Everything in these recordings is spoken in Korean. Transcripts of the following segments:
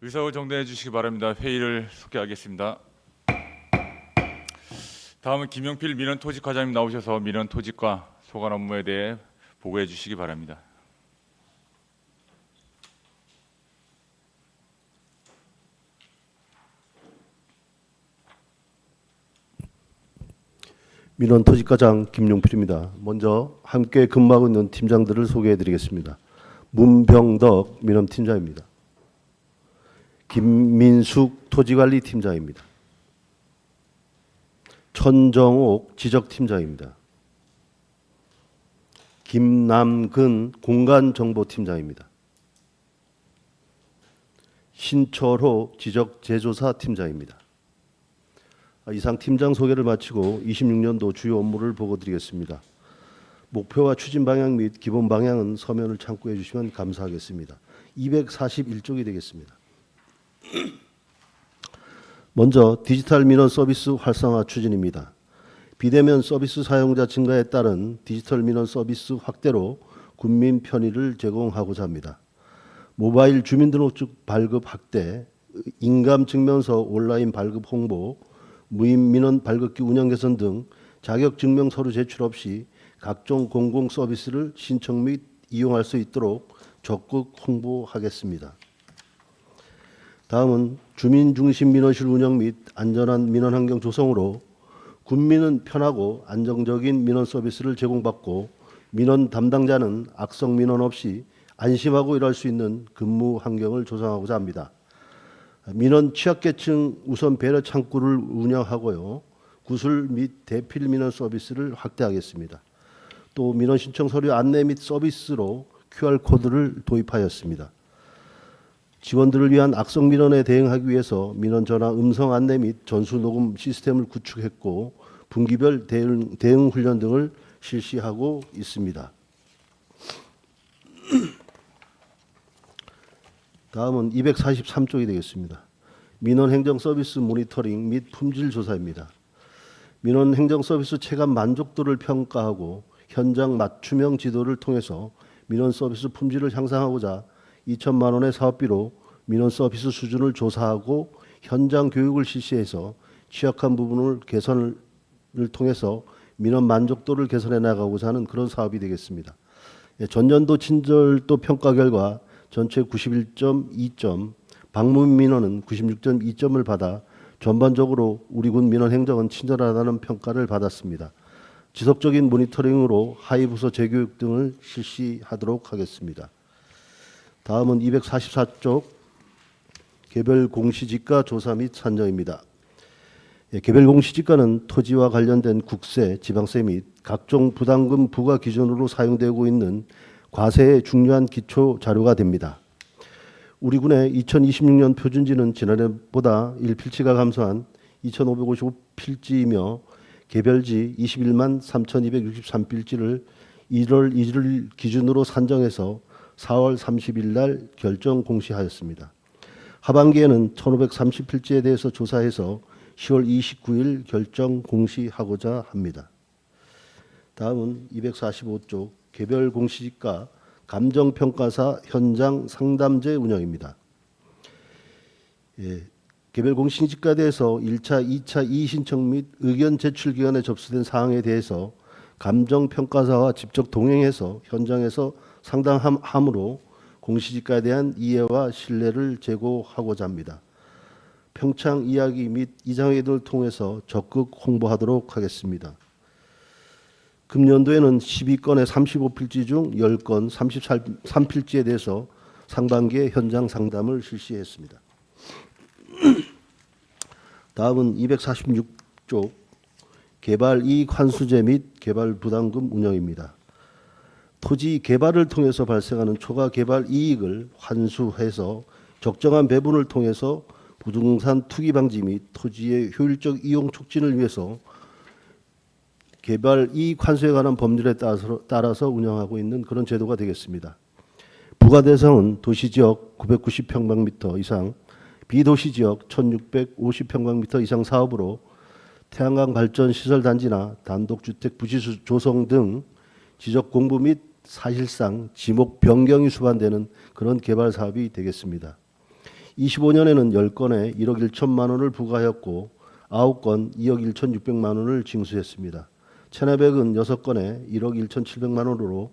의사를 정리해 주시기 바랍니다. 회의를 속개하겠습니다. 다음은 김용필 민원토지과장님 나오셔서 민원토지과 소관 업무에 대해 보고해 주시기 바랍니다. 민원토지과장 김용필입니다. 먼저 함께 근무하고 있는 팀장들을 소개해 드리겠습니다. 문병덕 민원팀장입니다. 김민숙 토지관리팀장입니다. 천정옥 지적팀장입니다. 김남근 공간정보팀장입니다. 신철호 지적제조사팀장입니다. 이상 팀장 소개를 마치고 26년도 주요 업무를 보고 드리겠습니다. 목표와 추진 방향 및 기본 방향은 서면을 참고해 주시면 감사하겠습니다. 241쪽이 되겠습니다. 먼저 디지털 민원 서비스 활성화 추진입니다. 비대면 서비스 사용자 증가에 따른 디지털 민원 서비스 확대로 국민 편의를 제공하고자 합니다. 모바일 주민등록증 발급 확대, 인감증명서 온라인 발급 홍보, 무임 민원 발급기 운영 개선 등 자격 증명 서류 제출 없이 각종 공공 서비스를 신청 및 이용할 수 있도록 적극 홍보하겠습니다. 다음은 주민 중심 민원실 운영 및 안전한 민원 환경 조성으로 국민은 편하고 안정적인 민원 서비스를 제공받고 민원 담당자는 악성 민원 없이 안심하고 일할 수 있는 근무 환경을 조성하고자 합니다. 민원 취약계층 우선 배려 창구를 운영하고요. 구술 및 대필 민원 서비스를 확대하겠습니다. 또 민원 신청 서류 안내 및 서비스로 QR코드를 도입하였습니다. 직원들을 위한 악성 민원에 대응하기 위해서 민원 전화 음성 안내 및 전수 녹음 시스템을 구축했고 분기별 대응 훈련 등을 실시하고 있습니다. 다음은 243쪽이 되겠습니다. 민원 행정 서비스 모니터링 및 품질 조사입니다. 민원 행정 서비스 체감 만족도를 평가하고 현장 맞춤형 지도를 통해서 민원 서비스 품질을 향상하고자 2천만 원의 사업비로 민원 서비스 수준을 조사하고 현장 교육을 실시해서 취약한 부분을 개선을 통해서 민원 만족도를 개선해 나가고자 하는 그런 사업이 되겠습니다. 전년도 친절도 평가 결과 전체 91.2점, 방문 민원은 96.2점을 받아 전반적으로 우리 군 민원 행정은 친절하다는 평가를 받았습니다. 지속적인 모니터링으로 하위 부서 재교육 등을 실시하도록 하겠습니다. 다음은 244쪽 개별 공시지가 조사 및 산정입니다. 개별 공시지가는 토지와 관련된 국세, 지방세 및 각종 부담금 부과 기준으로 사용되고 있는 과세의 중요한 기초 자료가 됩니다. 우리 군의 2026년 표준지는 지난해보다 1필지가 감소한 2,555필지이며 개별지 21만 3,263필지를 1월 1일 기준으로 산정해서 4월 30일 날 결정 공시하였습니다. 하반기에는 1,530필지에 대해서 조사해서 10월 29일 결정 공시하고자 합니다. 다음은 245쪽 개별 공시지가 감정평가사 현장 상담제 운영입니다. 개별 공시지가에 대해서 1차, 2차 이의신청 및 의견 제출 기간에 접수된 사항에 대해서 감정평가사와 직접 동행해서 현장에서 상담함으로 공시지가에 대한 이해와 신뢰를 제고하고자 합니다. 평창 이야기 및 이장회 등을 통해서 적극 홍보하도록 하겠습니다. 금년도에는 12건의 35필지 중 10건 33필지에 대해서 상반기에 현장 상담을 실시했습니다. 다음은 246쪽 개발 이익 환수제 및 개발 부담금 운영입니다. 토지 개발을 통해서 발생하는 초과 개발 이익을 환수해서 적정한 배분을 통해서 부동산 투기 방지 및 토지의 효율적 이용 촉진을 위해서 개발 이익 환수에 관한 법률에 따라서 운영하고 있는 그런 제도가 되겠습니다. 부과 대상은 도시지역 990평방미터 이상, 비도시지역 1650평방미터 이상 사업으로 태양광 발전 시설 단지나 단독주택 부지 조성 등 지적 공부 및 사실상 지목 변경이 수반되는 그런 개발 사업이 되겠습니다. 25년에는 10건에 1억 1천만 원을 부과하였고 9건 2억 1천6백만 원을 징수했습니다. 체납액은 6건에 1억 1천7백만 원으로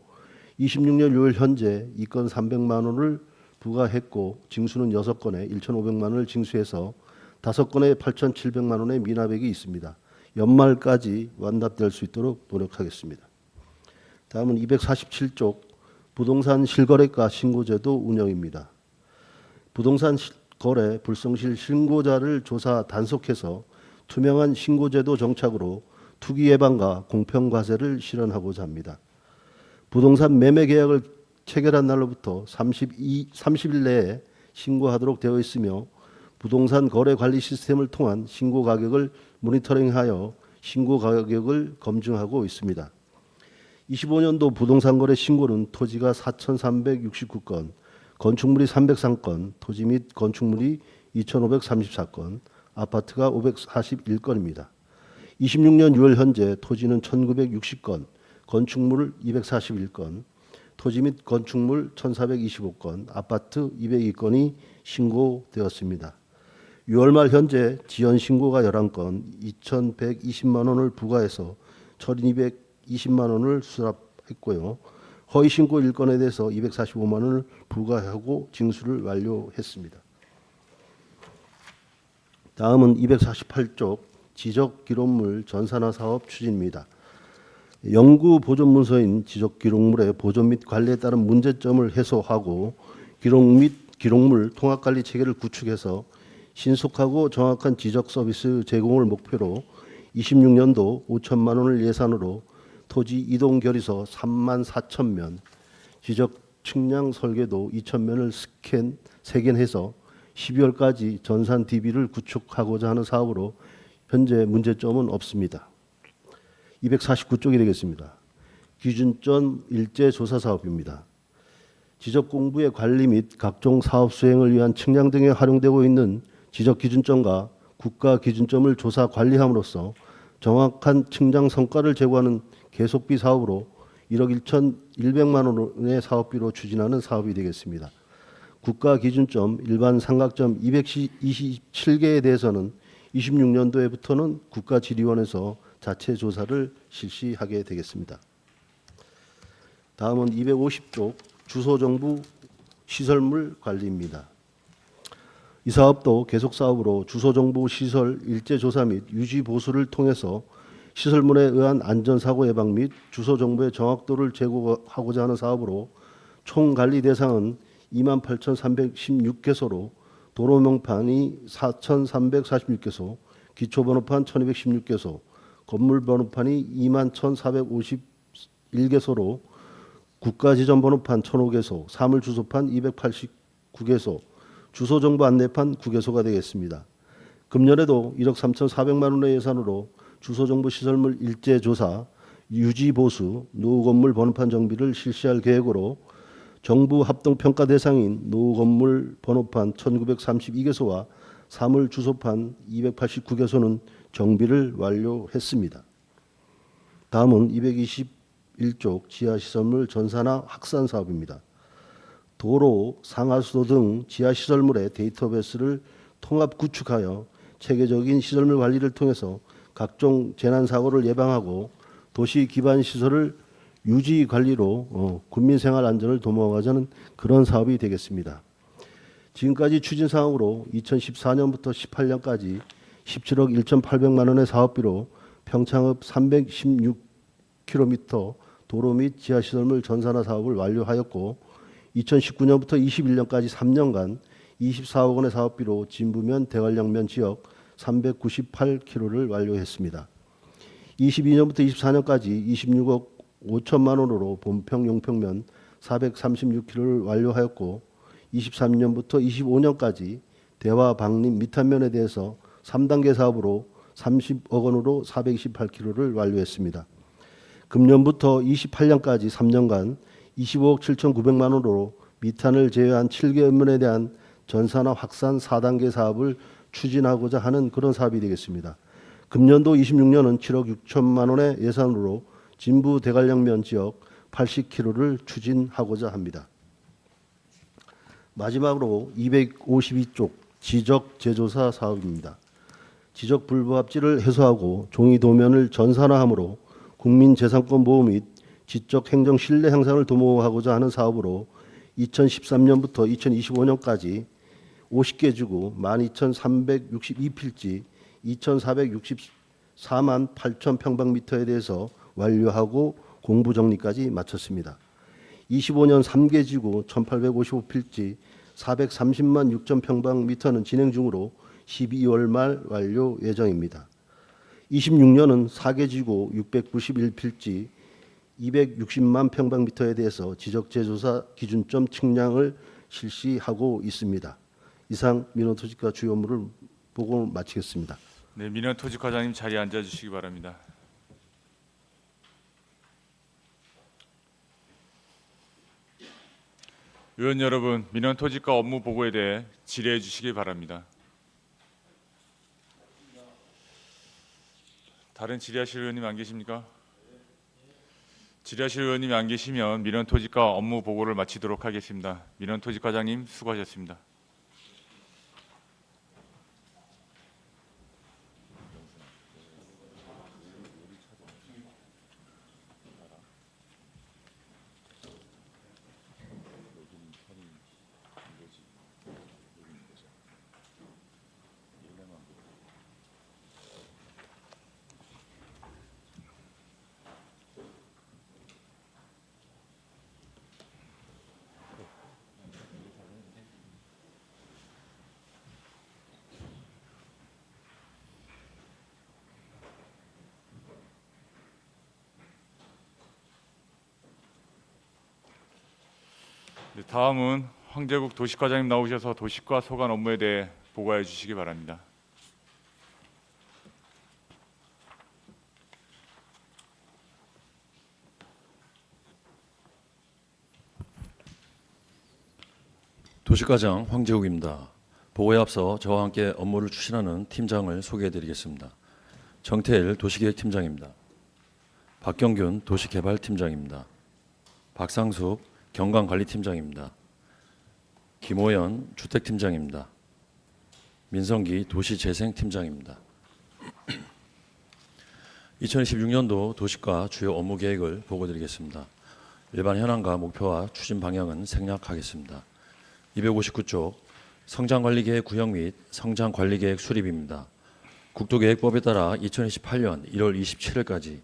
26년 6월 현재 2건 300만 원을 부과했고 징수는 6건에 1,500만 원을 징수해서 5건에 8,700만 원의 미납액이 있습니다. 연말까지 완납될 수 있도록 노력하겠습니다. 다음은 247쪽 부동산 실거래가 신고제도 운영입니다. 부동산 거래 불성실 신고자를 조사 단속해서 투명한 신고제도 정착으로 투기 예방과 공평 과세를 실현하고자 합니다. 부동산 매매 계약을 체결한 날로부터 30일 내에 신고하도록 되어 있으며 부동산 거래 관리 시스템을 통한 신고 가격을 모니터링하여 신고 가격을 검증하고 있습니다. 25년도 부동산 거래 신고는 토지가 4,369건, 건축물이 303건, 토지 및 건축물이 2,534건, 아파트가 541건입니다. 26년 6월 현재 토지는 1,960건, 건축물 241건, 토지 및 건축물 1,425건, 아파트 202건이 신고되었습니다. 6월 말 현재 지연 신고가 11건, 2,120만 원을 부과해서 1,220만 원을 수납했고요. 허위 신고 1건에 대해서 245만 원을 부과하고 징수를 완료했습니다. 다음은 248쪽 지적 기록물 전산화 사업 추진입니다. 영구 보존 문서인 지적 기록물의 보존 및 관리에 따른 문제점을 해소하고 기록물 통합 관리 체계를 구축해서 신속하고 정확한 지적 서비스 제공을 목표로 26년도 5천만 원을 예산으로 토지 이동 결의서 3만 4천 면, 지적 측량 설계도 2천 면을 세견해서 12월까지 전산 DB를 구축하고자 하는 사업으로 현재 문제점은 없습니다. 249쪽이 되겠습니다. 기준점 일제 조사 사업입니다. 지적 공부의 관리 및 각종 사업 수행을 위한 측량 등에 활용되고 있는 지적 기준점과 국가 기준점을 조사 관리함으로써 정확한 측량 성과를 제고하는 계속비 사업으로 1억 1,100만 원의 사업비로 추진하는 사업이 되겠습니다. 국가 기준점 일반 삼각점 227개에 대해서는 26년도에부터는 국가지리원에서 자체 조사를 실시하게 되겠습니다. 다음은 250쪽 주소정부 시설물 관리입니다. 이 사업도 계속 사업으로 주소정부 시설 일제조사 및 유지 보수를 통해서 시설물에 의한 안전사고 예방 및 주소정보의 정확도를 제고하고자 하는 사업으로 총 관리 대상은 28,316개소로 도로명판이 4,346개소, 기초번호판 1,216개소, 건물번호판이 21,451개소로 국가지정번호판 1,005개소, 사물주소판 289개소, 주소정보 안내판 9개소가 되겠습니다. 금년에도 1억 3,400만 원의 예산으로 주소정보 시설물 일제조사, 유지보수, 노후건물 번호판 정비를 실시할 계획으로 정부 합동평가 대상인 노후건물 번호판 1,932개소와 사물주소판 289개소는 정비를 완료했습니다. 다음은 221쪽 지하시설물 전산화 확산 사업입니다. 도로, 상하수도 등 지하시설물의 데이터베이스를 통합 구축하여 체계적인 시설물 관리를 통해서 각종 재난사고를 예방하고 도시 기반 시설을 유지 관리로 국민생활 안전을 도모하자는 그런 사업이 되겠습니다. 지금까지 추진 사항으로 2014년부터 18년까지 17억 1,800만 원의 사업비로 평창읍 316km 도로 및 지하시설물 전산화 사업을 완료하였고 2019년부터 21년까지 3년간 24억 원의 사업비로 진부면 대관령면 지역 398km를 완료했습니다. 22년부터 24년까지 26억 5천만 원으로 본평 용평면 436km를 완료하였고 23년부터 25년까지 대화 방림 미탄면에 대해서 3단계 사업으로 30억 원으로 428km를 완료했습니다. 금년부터 28년까지 3년간 25억 7,900만 원으로 미탄을 제외한 7개 읍면에 대한 전산화 확산 4단계 사업을 추진하고자 하는 그런 사업이 되겠습니다. 금년도 26년은 7억 6천만 원의 예산으로 진부 대관령면 지역 80km를 추진하고자 합니다. 마지막으로 252쪽 지적 제조사 사업입니다. 지적 불부합지를 해소하고 종이 도면을 전산화함으로 국민재산권 보호 및 지적 행정 신뢰 향상을 도모하고자 하는 사업으로 2013년부터 2025년까지 50개 주구 12,362필지 2,464만 8천 평방미터에 대해서 완료하고 공부 정리까지 마쳤습니다. 25년 3개 지구 1,855필지 430만 6천 평방미터는 진행 중으로 12월 말 완료 예정입니다. 26년은 4개 지구 691필지 260만 평방미터에 대해서 지적재조사 기준점 측량을 실시하고 있습니다. 이상 민원토지과 주요 업무를 보고 마치겠습니다. 네, 민원토지과장님 자리에 앉아주시기 바랍니다. 의원 여러분, 민원토지과 업무 보고에 대해 질의해 주시기 바랍니다. 다른 질의하실 의원님 안 계십니까? 질의하실 의원님이 안 계시면 민원토지과 업무 보고를 마치도록 하겠습니다. 민원토지과장님 수고하셨습니다. 네, 다음은 황재국 도시과장님 나오셔서 도시과 소관 업무에 대해 보고해 주시기 바랍니다. 도시과장 황재욱입니다. 보고에 앞서 저와 함께 업무를 추진하는 팀장을 소개해드리겠습니다. 정태일 도시계획팀장입니다. 박경균 도시개발팀장입니다. 박상숙 경관관리팀장입니다. 김호연 주택팀장입니다. 민성기 도시재생팀장입니다. 2026년도 도시과 주요 업무 계획을 보고드리겠습니다. 일반 현황과 목표와 추진 방향은 생략하겠습니다. 259쪽 성장관리계획 구형 및 성장관리계획 수립입니다. 국토계획법에 따라 2028년 1월 27일까지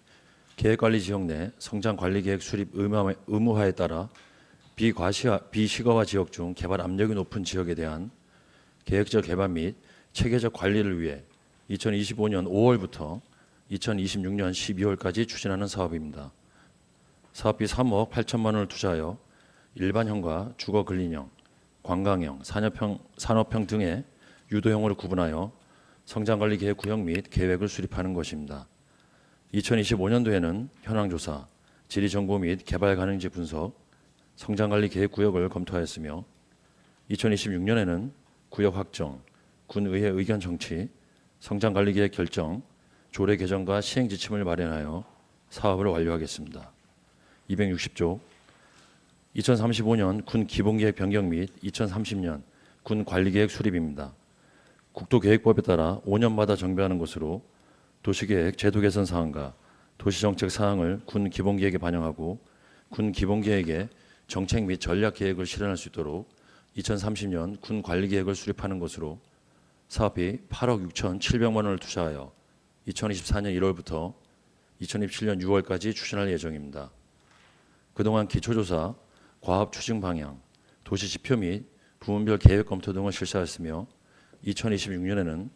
계획관리지역 내 성장관리계획 수립 의무화에 따라 비시거화 지역 중 개발 압력이 높은 지역에 대한 계획적 개발 및 체계적 관리를 위해 2025년 5월부터 2026년 12월까지 추진하는 사업입니다. 사업비 3억 8천만 원을 투자하여 일반형과 주거근린형, 관광형, 산업형 등의 유도형으로 구분하여 성장관리계획 구형 및 계획을 수립하는 것입니다. 2025년도에는 현황조사, 지리정보 및 개발 가능지 분석, 성장관리계획 구역을 검토하였으며 2026년에는 구역 확정, 군의회 의견 정치, 성장관리계획 결정, 조례 개정과 시행 지침을 마련하여 사업을 완료하겠습니다. 260조 2035년 군 기본계획 변경 및 2030년 군 관리계획 수립입니다. 국토계획법에 따라 5년마다 정비하는 것으로 도시계획 제도 개선 사항과 도시정책 사항을 군 기본계획에 반영하고 군 기본계획에 정책 및 전략 계획을 실현할 수 있도록 2030년 군 관리계획을 수립하는 것으로 사업비 8억 6,700만 원을 투자하여 2024년 1월부터 2027년 6월까지 추진할 예정입니다. 그동안 기초조사, 과업 추진 방향, 도시 지표 및 부문별 계획 검토 등을 실시하였으며 2026년에는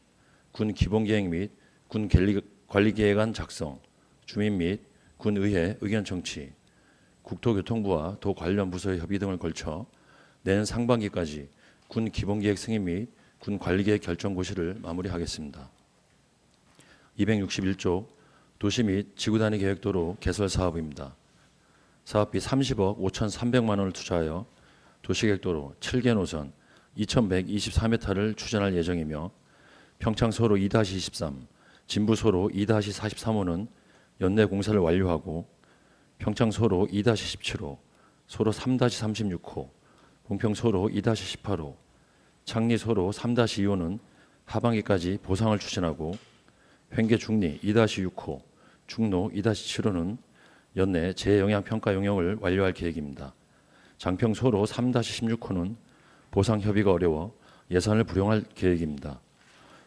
군 기본계획 및 군 관리계획안 작성, 주민 및 군의회 의견 청취, 국토교통부와 도 관련 부서의 협의 등을 걸쳐 내년 상반기까지 군 기본계획 승인 및 군 관리계획 결정 고시를 마무리하겠습니다. 261조 도시 및 지구단위 계획도로 개설 사업입니다. 사업비 30억 5,300만 원을 투자하여 도시계획도로 7개 노선 2,124m를 추진할 예정이며 평창소로 2-23, 진부소로 2-43호는 연내 공사를 완료하고 평창소로 2-17호, 소로 3-36호, 봉평소로 2-18호, 창리소로 3-2호는 하반기까지 보상을 추진하고 횡계 중리 2-6호, 중로 2-7호는 연내 재영향평가 용역을 완료할 계획입니다. 장평소로 3-16호는 보상 협의가 어려워 예산을 불용할 계획입니다.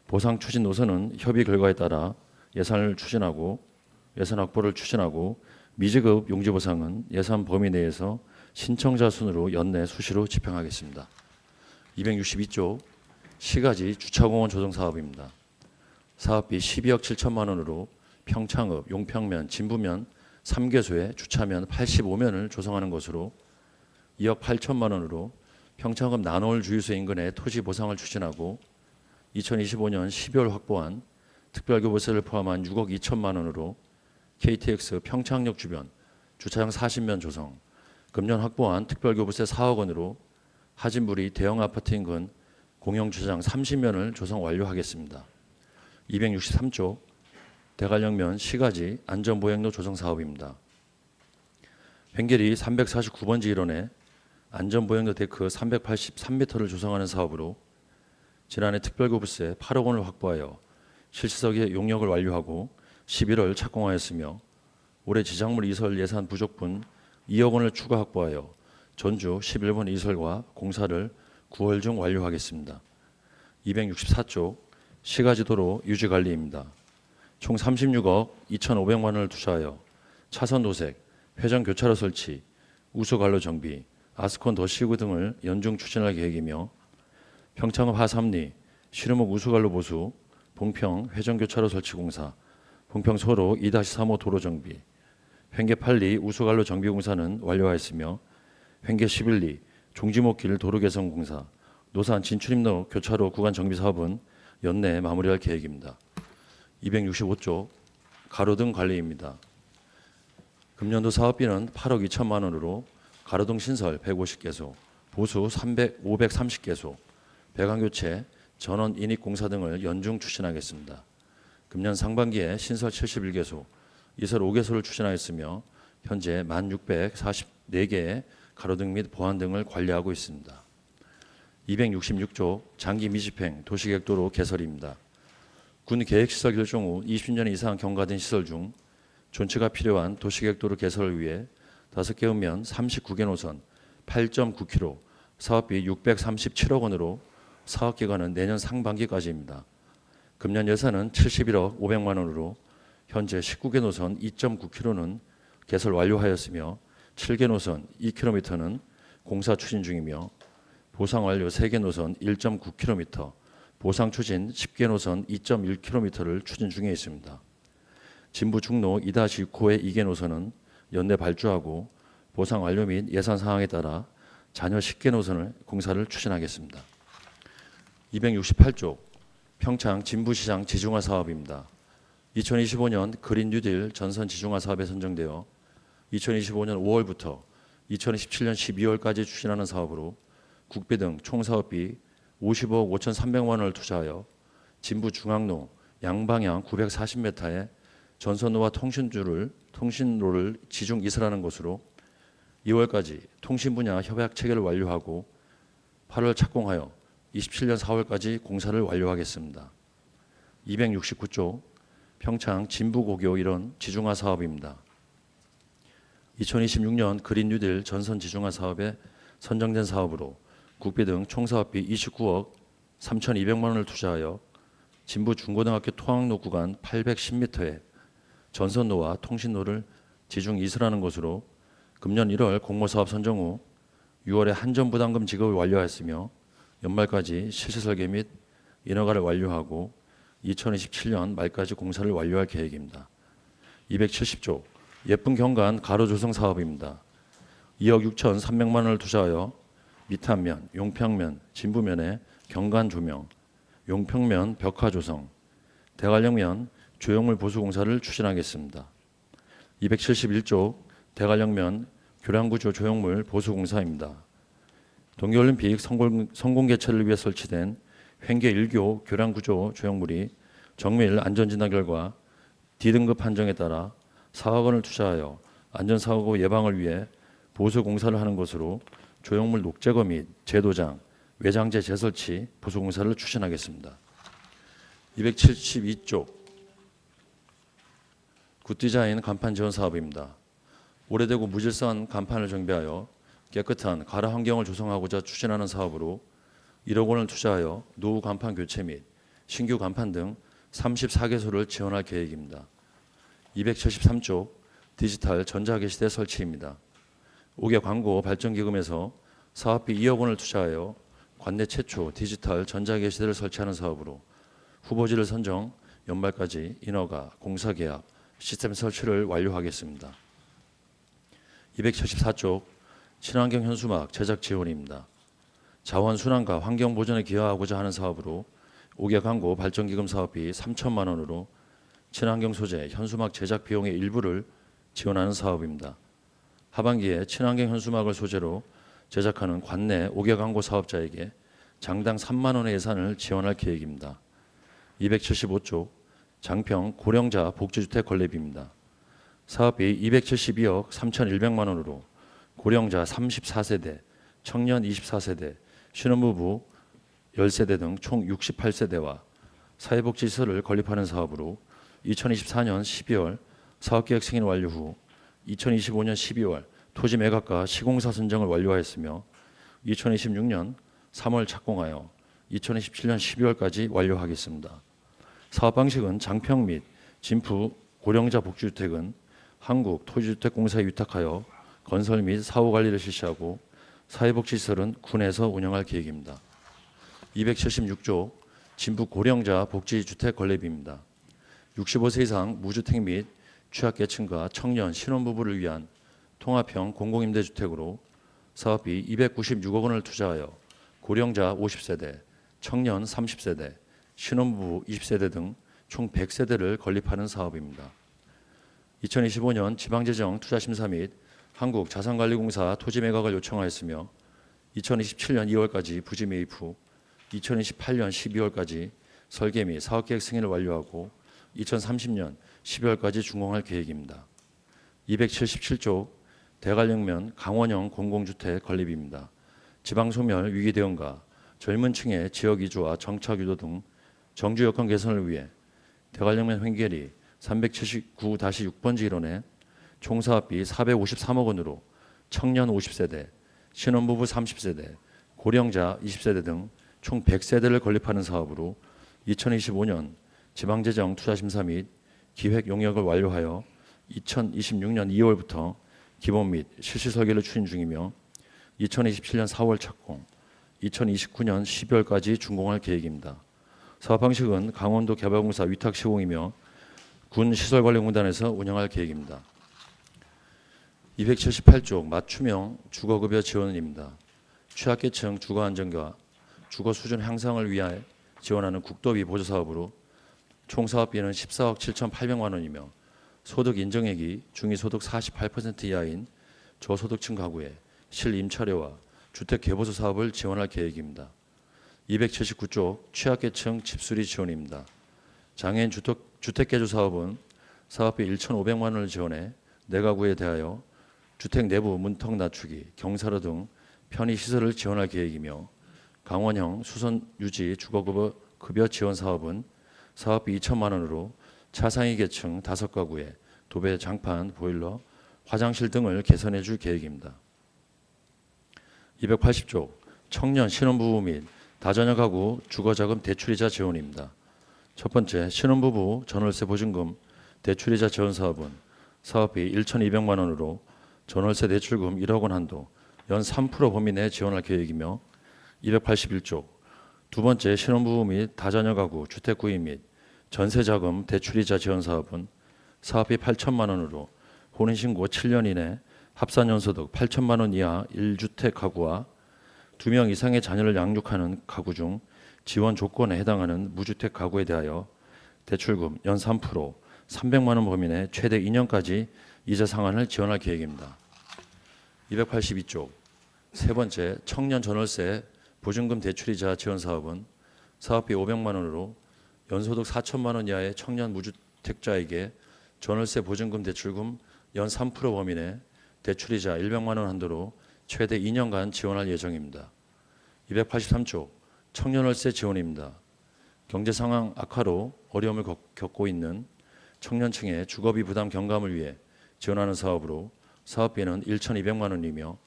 보상 추진 노선은 협의 결과에 따라 예산 확보를 추진하고 미지급 용지 보상은 예산 범위 내에서 신청자 순으로 연내 수시로 집행하겠습니다. 262조 시가지 주차공원 조성 사업입니다. 사업비 12억 7천만 원으로 평창읍, 용평면, 진부면 3개소에 주차면 85면을 조성하는 것으로 2억 8천만 원으로 평창읍 나노을 주유소 인근에 토지 보상을 추진하고 2025년 12월 확보한 특별교부세를 포함한 6억 2천만 원으로 KTX 평창역 주변 주차장 40면 조성, 금년 확보한 특별교부세 4억 원으로 하진부리 대형 아파트 인근 공영주차장 30면을 조성 완료하겠습니다. 263조 대관령면 시가지 안전보행로 조성 사업입니다. 횡계리 349번지 일원에 안전보행로 데크 383m를 조성하는 사업으로 지난해 특별교부세 8억 원을 확보하여 실시석의 용역을 완료하고 11월 착공하였으며 올해 지작물 이설 예산 부족분 2억 원을 추가 확보하여 전주 11번 이설과 공사를 9월 중 완료하겠습니다. 264조 시가지도로 유지관리입니다. 총 36억 2,500만 원을 투자하여 차선 도색, 회전 교차로 설치, 우수관로 정비, 아스콘 더시구 등을 연중 추진할 계획이며 평창읍 하삼리, 시루목 우수관로 보수, 봉평 회전 교차로 설치 공사, 봉평소로 2-3호 도로 정비, 횡계 8리 우수관로 정비 공사는 완료하였으며 횡계 11리 종지목길 도로 개선 공사, 노산 진출입로 교차로 구간 정비 사업은 연내 마무리할 계획입니다. 265조 가로등 관리입니다. 금년도 사업비는 8억 2천만 원으로 가로등 신설 150개소, 보수 530개소, 배관 교체, 전원 인입 공사 등을 연중 추진하겠습니다. 금년 상반기에 신설 71개소, 이설 5개소를 추진하였으며 현재 1,644개의 가로등 및 보안 등을 관리하고 있습니다. 266조 장기 미집행 도시계획도로 개설입니다. 군 계획시설 결정 후 20년 이상 경과된 시설 중 존치가 필요한 도시계획도로 개설을 위해 5개 읍면 39개 노선 8.9km 사업비 637억 원으로 사업기간은 내년 상반기까지입니다. 금년 예산은 71억 500만 원으로 현재 19개 노선 2.9km는 개설 완료하였으며 7개 노선 2km는 공사 추진 중이며 보상 완료 3개 노선 1.9km, 보상 추진 10개 노선 2.1km를 추진 중에 있습니다. 진부 중로 2-6호의 2개 노선은 연내 발주하고 보상 완료 및 예산 상황에 따라 잔여 10개 노선을 공사를 추진하겠습니다. 268조 평창 진부시장 지중화 사업입니다. 2025년 그린 뉴딜 전선 지중화 사업에 선정되어 2025년 5월부터 2027년 12월까지 추진하는 사업으로 국비 등 총 사업비 50억 5,300만 원을 투자하여 진부 중앙로 양방향 940m에 전선로와 통신로를 지중 이설하는 것으로 2월까지 통신 분야 협약 체결을 완료하고 8월 착공하여 27년 4월까지 공사를 완료하겠습니다. 269조 평창 진부고교 일원 지중화 사업입니다. 2026년 그린 뉴딜 전선 지중화 사업에 선정된 사업으로 국비 등 총 사업비 29억 3,200만 원을 투자하여 진부 중고등학교 토학로 구간 810m에 전선로와 통신로를 지중 이설하는 것으로 금년 1월 공모사업 선정 후 6월에 한전부담금 지급을 완료하였으며 연말까지 실시 설계 및 인허가를 완료하고 2027년 말까지 공사를 완료할 계획입니다. 270조 예쁜 경관 가로 조성 사업입니다. 2억 6,300만 원을 투자하여 미탄면, 용평면, 진부면에 경관 조명, 용평면 벽화 조성, 대관령면 조형물 보수 공사를 추진하겠습니다. 271조 대관령면 교량구조 조형물 보수 공사입니다. 동계올림픽 성공 개최를 위해 설치된 횡계 1교 교량구조 조형물이 정밀 안전진단 결과 D등급 판정에 따라 4억 원을 투자하여 안전사고 예방을 위해 보수 공사를 하는 것으로 조형물 녹제거 및 재도장, 외장재 재설치, 보수공사를 추진하겠습니다. 272쪽 굿디자인 간판 지원 사업입니다. 오래되고 무질서한 간판을 정비하여 깨끗한 가라 환경을 조성하고자 추진하는 사업으로 1억 원을 투자하여 노후 간판 교체 및 신규 간판 등 34개소를 지원할 계획입니다. 273쪽 디지털 전자게시대 설치입니다. 5개 광고 발전기금에서 사업비 2억 원을 투자하여 관내 최초 디지털 전자게시대를 설치하는 사업으로 후보지를 선정, 연말까지 인허가, 공사계약, 시스템 설치를 완료하겠습니다. 274쪽 친환경 현수막 제작 지원입니다. 자원순환과 환경보전에 기여하고자 하는 사업으로 5개 광고 발전기금 사업비 3천만 원으로 친환경 소재 현수막 제작 비용의 일부를 지원하는 사업입니다. 하반기에 친환경 현수막을 소재로 제작하는 관내 5개 광고 사업자에게 장당 3만 원의 예산을 지원할 계획입니다. 275쪽 장평 고령자 복지주택 건립입니다. 사업비 272억 3,100만 원으로 고령자 34세대, 청년 24세대, 신혼부부 10세대 등 총 68세대와 사회복지시설을 건립하는 사업으로 2024년 12월 사업계획 승인 완료 후 2025년 12월 토지 매각과 시공사 선정을 완료하였으며 2026년 3월 착공하여 2027년 12월까지 완료하겠습니다. 사업 방식은 장평 및 진프 고령자 복지주택은 한국토지주택공사에 위탁하여 건설 및 사후 관리를 실시하고 사회복지시설은 군에서 운영할 계획입니다. 276조 진북 고령자 복지주택 건립입니다. 65세 이상 무주택 및 취약계층과 청년, 신혼부부를 위한 통합형 공공임대주택으로 사업비 296억 원을 투자하여 고령자 50세대, 청년 30세대, 신혼부부 20세대 등 총 100세대를 건립하는 사업입니다. 2025년 지방재정 투자심사 및 한국자산관리공사 토지 매각을 요청하였으며 2027년 2월까지 부지 매입 후 2028년 12월까지 설계 및 사업계획 승인을 완료하고 2030년 12월까지 준공할 계획입니다. 277조 대관령면 강원형 공공주택 건립입니다. 지방소멸 위기 대응과 젊은 층의 지역 이주와 정착 유도 등 정주 여건 개선을 위해 대관령면 횡계리 379-6번지 1원에 총 사업비 453억 원으로 청년 50세대, 신혼부부 30세대, 고령자 20세대 등 총 100세대를 건립하는 사업으로 2025년 지방재정 투자심사 및 기획 용역을 완료하여 2026년 2월부터 기본 및 실시 설계를 추진 중이며 2027년 4월 착공, 2029년 12월까지 준공할 계획입니다. 사업 방식은 강원도 개발공사 위탁 시공이며 군 시설관리공단에서 운영할 계획입니다. 278쪽 맞춤형 주거급여 지원입니다. 취약계층 주거 안정과 주거 수준 향상을 위해 지원하는 국도비 보조 사업으로 총 사업비는 14억 7,800만 원이며 소득 인정액이 중위소득 48% 이하인 저소득층 가구의 실임차례와 주택 개보수 사업을 지원할 계획입니다. 279쪽 취약계층 집수리 지원입니다. 장애인 주택개조 사업은 사업비 1,500만 원을 지원해 내가구에 대하여 주택 내부 문턱 낮추기, 경사로 등 편의시설을 지원할 계획이며 강원형 수선 유지 주거급여 지원 사업은 사업비 2천만 원으로 차상위 계층 5가구에 도배, 장판, 보일러, 화장실 등을 개선해 줄 계획입니다. 280조 청년 신혼부부 및 다자녀 가구 주거자금 대출이자 지원입니다. 첫 번째, 신혼부부 전월세 보증금 대출이자 지원 사업은 사업비 1,200만 원으로 전월세 대출금 1억 원 한도 연 3% 범위 내 지원할 계획이며 281조 두 번째, 신혼부부 및 다자녀 가구 주택 구입 및 전세자금 대출이자 지원 사업은 사업비 8천만 원으로 혼인신고 7년 이내 합산연소득 8천만 원 이하 1주택 가구와 2명 이상의 자녀를 양육하는 가구 중 지원 조건에 해당하는 무주택 가구에 대하여 대출금 연 3%, 300만 원 범위 내 최대 2년까지 이자 상환을 지원할 계획입니다. 282조 세 번째, 청년 전월세 보증금 대출이자 지원 사업은 사업비 500만 원으로 연소득 4천만 원 이하의 청년 무주택자에게 전월세 보증금 대출금 연 3% 범위 내 대출이자 100만 원 한도로 최대 2년간 지원할 예정입니다. 283조 청년월세 지원입니다. 경제 상황 악화로 어려움을 겪고 있는 청년층의 주거비 부담 경감을 위해 지원하는 사업으로 사업비는 1,200만 원이며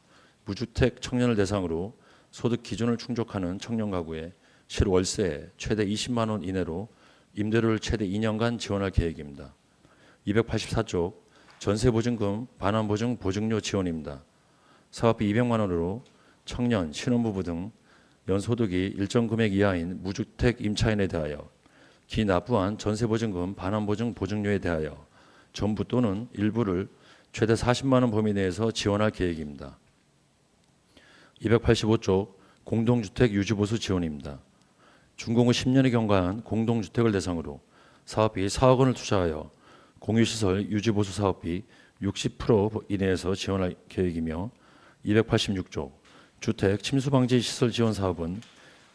무주택 청년을 대상으로 소득 기준을 충족하는 청년 가구의 실월세에 최대 20만 원 이내로 임대료를 최대 2년간 지원할 계획입니다. 284조 전세보증금 반환보증 보증료 지원입니다. 사업비 200만 원으로 청년, 신혼부부 등 연소득이 일정 금액 이하인 무주택 임차인에 대하여 기납부한 전세보증금 반환보증 보증료에 대하여 전부 또는 일부를 최대 40만 원 범위 내에서 지원할 계획입니다. 285조 공동주택 유지보수 지원입니다. 준공 후 10년이 경과한 공동주택을 대상으로 사업비 4억 원을 투자하여 공유시설 유지보수 사업비 60% 이내에서 지원할 계획이며 286조 주택 침수방지 시설 지원 사업은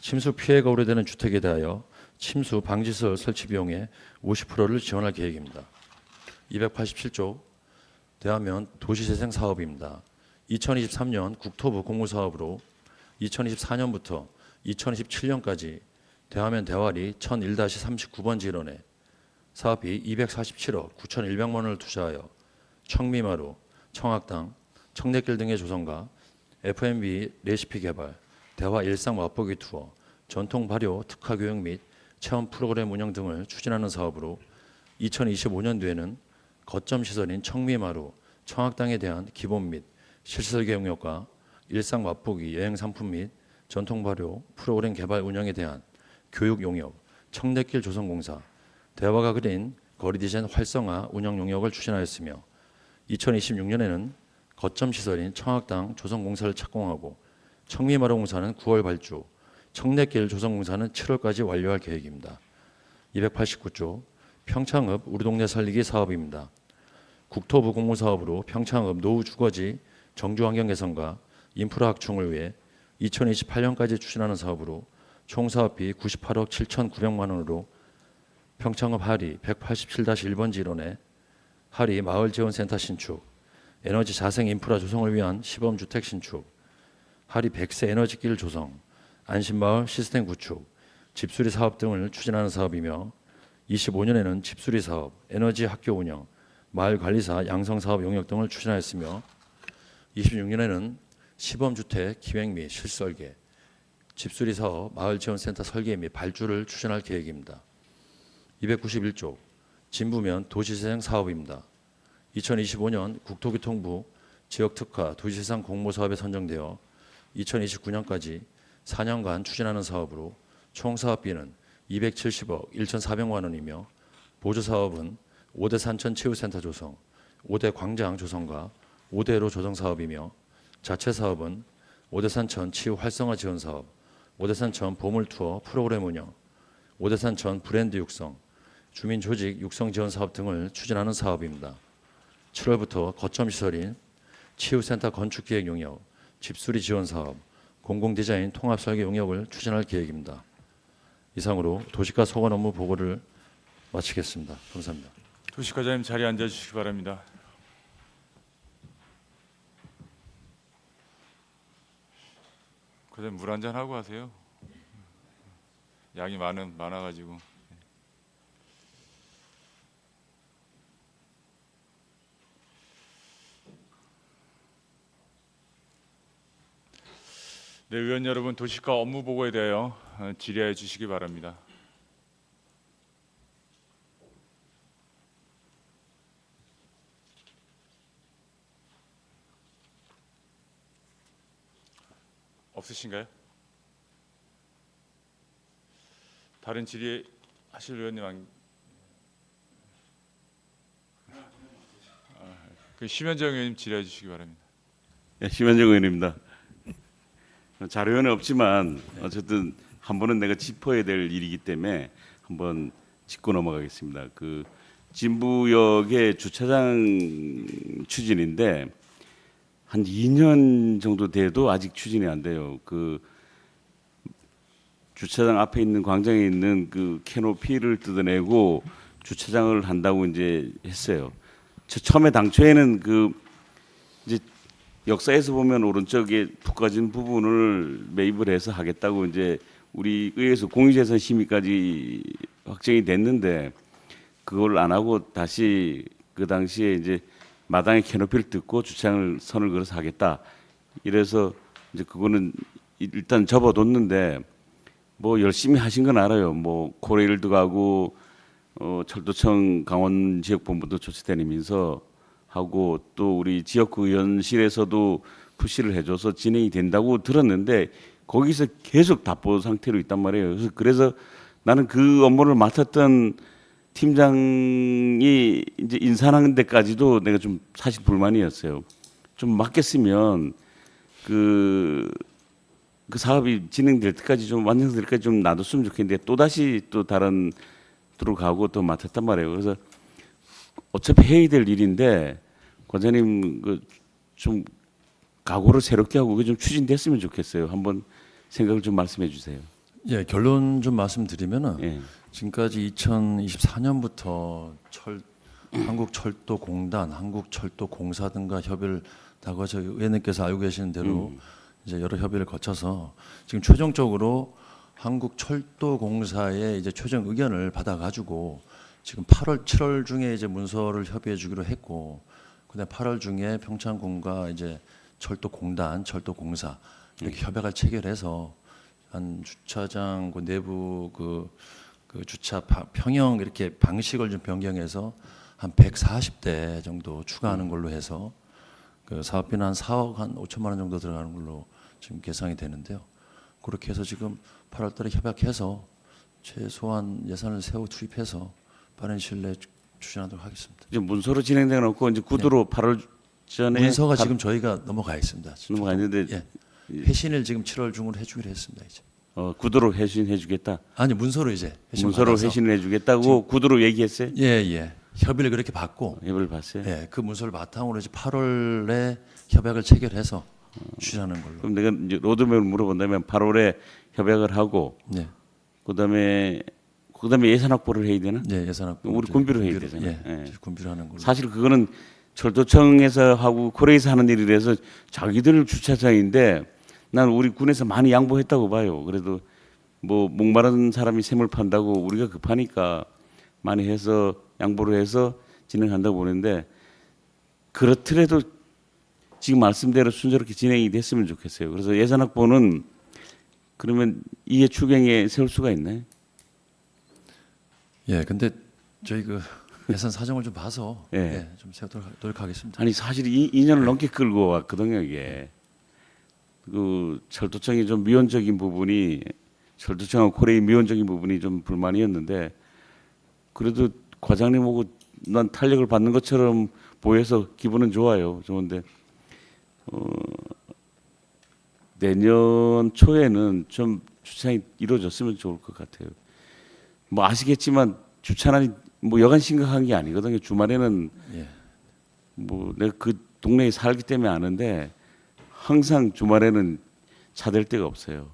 침수 피해가 우려되는 주택에 대하여 침수 방지시설 설치 비용의 50%를 지원할 계획입니다. 287조 대하면 도시재생 사업입니다. 2023년 국토부 공무사업으로 2024년부터 2027년까지 대하면 대화리 1001-39번지 일원에 사업비 247억 9,100만 원을 투자하여 청미마루, 청학당, 청내길 등의 조성과 F&B 레시피 개발, 대화 일상 맛보기 투어, 전통 발효 특화 교육 및 체험 프로그램 운영 등을 추진하는 사업으로 2025년도에는 거점 시설인 청미마루, 청학당에 대한 기본 및 실설 경력과 일상 맛보기 여행 상품 및 전통 발효 프로그램 개발 운영에 대한 교육 용역, 청내길 조성공사, 대화가 그린 거리 디자인 활성화 운영 용역을 추진하였으며 2026년에는 거점 시설인 청학당 조성공사를 착공하고 청미마루 공사는 9월 발주, 청내길 조성공사는 7월까지 완료할 계획입니다. 289조 평창읍 우리 동네 살리기 사업입니다. 국토부 공무사업으로 평창읍 노후 주거지 정주환경 개선과 인프라 확충을 위해 2028년까지 추진하는 사업으로 총 사업비 98억 7,900만 원으로 평창읍 하리 187-1번지 일원에 하리 마을재원센터 신축, 에너지 자생 인프라 조성을 위한 시범주택 신축, 하리 백세 에너지길 조성, 안심마을 시스템 구축, 집수리 사업 등을 추진하는 사업이며 25년에는 집수리 사업, 에너지 학교 운영, 마을관리사 양성 사업 용역 등을 추진하였으며 26년에는 시범주택 기획 및 실설계, 집수리 사업, 마을지원센터 설계 및 발주를 추진할 계획입니다. 291조 진부면 도시재생 사업입니다. 2025년 국토교통부 지역특화 도시재생 공모사업에 선정되어 2029년까지 4년간 추진하는 사업으로 총 사업비는 270억 1,400만 원이며 보조사업은 5대 산천 치유센터 조성, 5대 광장 조성과 5대로 조성 사업이며 자체 사업은 5대 산천 치유 활성화 지원 사업, 5대 산천 보물 투어 프로그램 운영, 5대 산천 브랜드 육성, 주민 조직 육성 지원 사업 등을 추진하는 사업입니다. 7월부터 거점 시설인 치유센터 건축 기획 용역, 집수리 지원 사업, 공공 디자인 통합 설계 용역을 추진할 계획입니다. 이상으로 도시가 소관 업무 보고를 마치겠습니다. 감사합니다. 도시과장님 자리에 앉아 주시기 바랍니다. 과장님 물 한잔 하고 하세요. 양이 많아가지고. 네, 의원 여러분, 도시과 업무 보고에 대하여 질의해 주시기 바랍니다. 없으신가요? 다른 질의하실 의원님 심현정 의원님 질의해 주시기 바랍니다. 네, 심현정 의원입니다. 자료는 없지만 어쨌든 한 번은 내가 짚어야 될 일이기 때문에 한번 짚고 넘어가겠습니다. 그 진부역의 주차장 추진인데 한 2년 정도 돼도 아직 추진이 안 돼요. 그 주차장 앞에 있는 광장에 있는 그 캐노피를 뜯어내고 주차장을 한다고 이제 했어요. 처음에 당초에는 그 이제 역사에서 보면 오른쪽에 푹 꺼진 부분을 매입을 해서 하겠다고 이제 우리 의회에서 공유재산 심의까지 확정이 됐는데 그걸 안 하고 다시 그 당시에 이제 마당에 캐노피를 뜯고 주차장을 선을 그어서 하겠다. 이래서 이제 그거는 일단 접어뒀는데 뭐 열심히 하신 건 알아요. 뭐 코레일도 가고 철도청 강원지역본부도 조치다니면서 하고 또 우리 지역구 의원실에서도 푸시를 해줘서 진행이 된다고 들었는데 거기서 계속 답보 상태로 있단 말이에요. 그래서 나는 그 업무를 맡았던 팀장이 이제 인사하는 데까지도 내가 좀 사실 불만이었어요. 좀 맡겼으면 그 사업이 진행될 때까지 좀 완성될 때까지 좀 놔뒀으면 좋겠는데 또 다시 또 다른 데로 가고 또 맡았단 말이에요. 그래서 어차피 해야 될 일인데 관장님 그 좀 각오를 새롭게 하고 그게 좀 추진됐으면 좋겠어요. 한번 생각을 좀 말씀해 주세요. 예, 결론 좀 말씀드리면은 예. 지금까지 2024년부터 한국철도공단, 한국철도공사 등과 협의를 다거저 의원님께서 알고 계시는 대로 이제 여러 협의를 거쳐서 지금 최종적으로 한국철도공사의 이제 최종 의견을 받아가지고 지금 8월, 7월 중에 이제 문서를 협의해주기로 했고, 그다음 8월 중에 평창군과 이제 철도공단, 철도공사 이렇게 협약을 체결해서 한 주차장 그 내부 그 주차 평형 이렇게 방식을 좀 변경해서 한 140대 정도 추가하는 걸로 해서 그 사업비는 한 4억 한 5천만 원 정도 들어가는 걸로 지금 계산이 되는데요. 그렇게 해서 지금 8월달에 협약해서 최소한 예산을 세워 투입해서 빠른 시일 내에 추진하도록 하겠습니다. 이제 문서로 진행돼 놓고 이제 구두로 8월 전에 문서가 지금 저희가 넘어가 있습니다. 넘어가 있는데 예. 회신을 지금 7월 중으로 해주기로 했습니다. 이제. 구두로 회신해 주겠다. 아니 문서로 이제 회신 문서로 받아서. 회신을 해 주겠다고 구두로 얘기했어요? 예, 예. 협의를 그렇게 받고 협의를 봤어요. 예, 그 문서를 바탕으로 이제 8월에 협약을 체결해서 추진하는 걸로. 그럼 내가 이제 로드맵을 물어본다면 8월에 협약을 하고 네. 그다음에 예산 확보를 해야 되나? 예, 예산 확보. 우리 군비로 해야 되잖아요. 예, 예. 군비로 하는 걸로. 사실 그거는 철도청에서 하고 코레에서 하는 일이라서 자기들 주차장인데 난 우리 군에서 많이 양보했다고 봐요. 그래도 뭐 목마른 사람이 샘을 판다고 우리가 급하니까 많이 해서 양보를 해서 진행한다고 보는데 그렇더라도 지금 말씀대로 순조롭게 진행이 됐으면 좋겠어요. 그래서 예산 확보는 그러면 이해 추경에 세울 수가 있나요? 예, 근데 저희 그 예산 사정을 좀 봐서 예. 예, 좀 세우도록 노력하겠습니다. 아니 사실 2년을 넘게 끌고 왔거든요 이게. 그 철도청이 좀 미온적인 부분이 철도청하고 코레의 미온적인 부분이 좀 불만이었는데 그래도 과장님하고 난 탄력을 받는 것처럼 보여서 기분은 좋아요. 좋은데 내년 초에는 좀 주차장이 이루어졌으면 좋을 것 같아요. 뭐 아시겠지만 주차난이 뭐 여간 심각한 게 아니거든요. 주말에는 예. 뭐 내가 그 동네에 살기 때문에 아는데 항상 주말에는 차 댈 데가 없어요.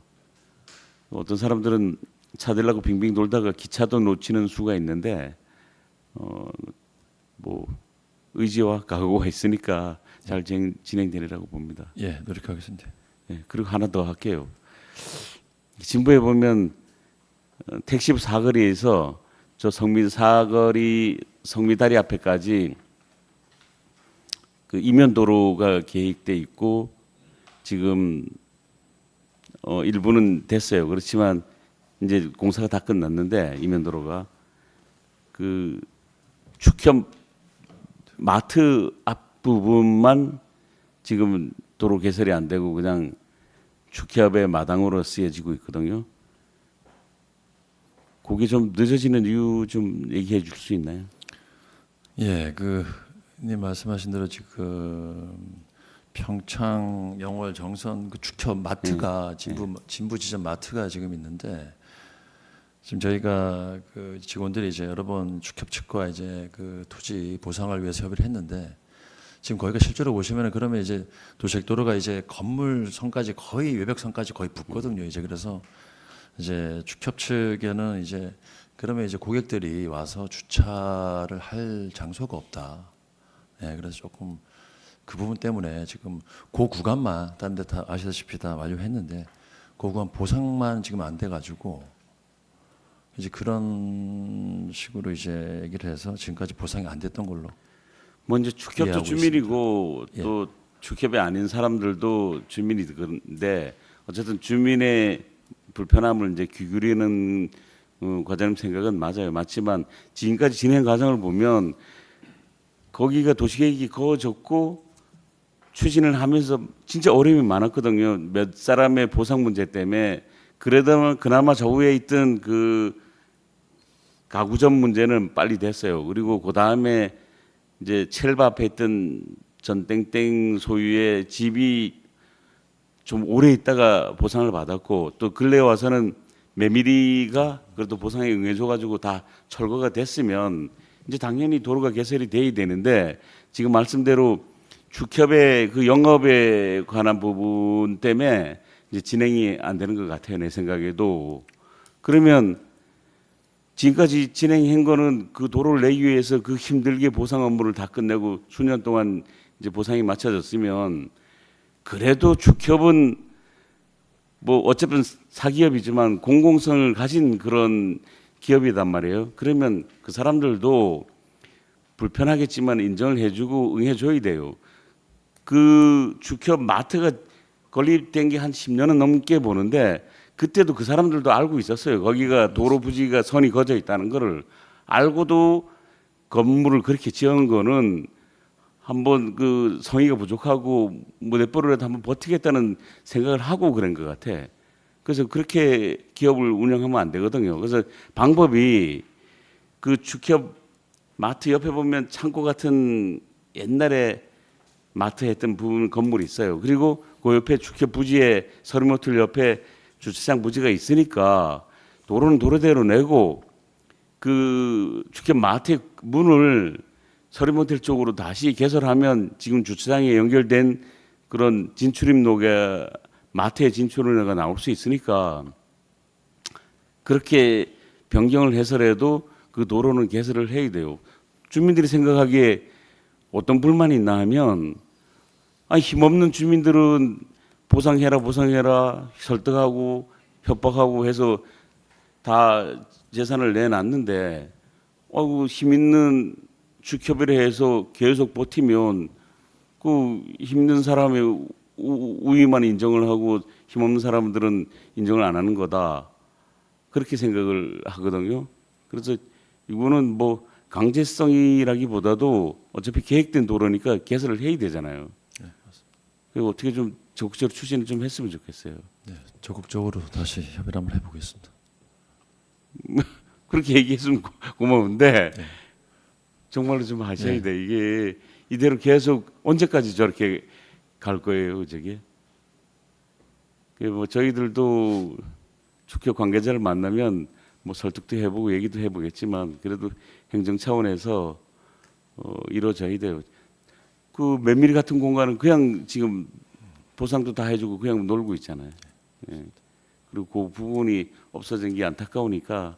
어떤 사람들은 차 대려고 빙빙 돌다가 기차도 놓치는 수가 있는데 뭐 의지와 각오가 있으니까 잘 진행되리라고 봅니다. 예, 노력하겠습니다. 예, 그리고 하나 더 할게요. 진부에 보면 택시 사거리에서 저 성미다리 앞에까지 그 이면도로가 계획돼 있고 지금 일부는 됐어요. 그렇지만 이제 공사가 다 끝났는데 이면도로가 그 축협 마트 앞 부분만 지금 도로 개설이 안 되고 그냥 축협의 마당으로 쓰여지고 있거든요. 그게 좀 늦어지는 이유 좀 얘기해 줄 수 있나요? 예, 님 말씀하신 대로 지금 평창 영월 정선 그 축협 마트가 진부 지점 마트가 지금 있는데 지금 저희가 그 직원들이 이제 여러 번 축협 측과 이제 그 토지 보상을 위해서 협의를 했는데 지금 거기가 실제로 보시면은 그러면 이제 도시도로가 이제 건물선까지 거의 외벽선까지 거의 붙거든요. 이제 그래서 이제 축협 측에는 이제 그러면 이제 고객들이 와서 주차를 할 장소가 없다. 예, 그래서 조금 그 부분 때문에 지금 그 구간만 다른 데 다 아시다시피 다 완료했는데 그 구간 보상만 지금 안 돼가지고 이제 그런 식으로 이제 얘기를 해서 지금까지 보상이 안 됐던 걸로. 먼저 축협도 이해하고 주민이고 예. 또 축협이 아닌 사람들도 주민이 그런데 어쨌든 주민의 불편함을 이제 귀결이는 과장님 생각은 맞아요. 맞지만 지금까지 진행 과정을 보면 거기가 도시계획이 거졌고 추진을 하면서 진짜 어려움이 많았거든요. 몇 사람의 보상 문제 때문에 그래도 그나마 저 위에 있던 그 가구점 문제는 빨리 됐어요. 그리고 그 다음에 이제 첼바 앞에 있던 전땡땡 소유의 집이 좀 오래 있다가 보상을 받았고 또 근래 와서는 메밀이가 그래도 보상에 응해줘가지고 다 철거가 됐으면 이제 당연히 도로가 개설이 돼야 되는데 지금 말씀대로 축협의 그 영업에 관한 부분 때문에 이제 진행이 안 되는 것 같아요. 내 생각에도. 그러면 지금까지 진행한 거는 그 도로를 내기 위해서 그 힘들게 보상 업무를 다 끝내고 수년 동안 이제 보상이 맞춰졌으면 그래도 축협은 뭐 어차피 사기업이지만 공공성을 가진 그런 기업이단 말이에요. 그러면 그 사람들도 불편하겠지만 인정을 해주고 응해줘야 돼요. 그 축협 마트가 건립된 게 한 10년은 넘게 보는데 그때도 그 사람들도 알고 있었어요. 거기가 도로 부지가 선이 거져 있다는 거를 알고도 건물을 그렇게 지은 거는 한번 그 성의가 부족하고 뭐 몇 번이라도 한번 버티겠다는 생각을 하고 그런 것 같아. 그래서 그렇게 기업을 운영하면 안 되거든요. 그래서 방법이 그 축협 마트 옆에 보면 창고 같은 옛날에 마트 했던 부분 건물이 있어요. 그리고 그 옆에 축협 부지에 서리모틀 옆에 주차장 부지가 있으니까 도로는 도로대로 내고 그 축협 마트의 문을 서리모텔 쪽으로 다시 개설하면 지금 주차장에 연결된 그런 진출입로가 마트의 진출로가 나올 수 있으니까 그렇게 변경을 해서라도 그 도로는 개설을 해야 돼요. 주민들이 생각하기에 어떤 불만이 있나 하면 아니 힘없는 주민들은 보상해라 설득하고 협박하고 해서 다 재산을 내놨는데 힘 있는 축협이라 해서 계속 버티면 그 힘든 사람의 우위만 인정을 하고 힘없는 사람들은 인정을 안 하는 거다. 그렇게 생각을 하거든요. 그래서 이거는 뭐 강제성이라기보다도 어차피 계획된 도로니까 개설을 해야 되잖아요. 그리고 어떻게 좀 적극적으로 추진을 좀 했으면 좋겠어요. 네, 적극적으로 다시 협의를 한번 해보겠습니다. 그렇게 얘기했으면 고마운데 정말로 좀 하셔야 돼. 이게 이대로 계속 언제까지 저렇게 갈 거예요, 저게? 뭐 저희들도 축협 관계자를 만나면 뭐 설득도 해보고 얘기도 해보겠지만 그래도 행정 차원에서 이루어져야 돼요. 그 메밀 같은 공간은 그냥 지금 보상도 다 해주고 그냥 놀고 있잖아요. 예. 그리고 그 부분이 없어진 게 안타까우니까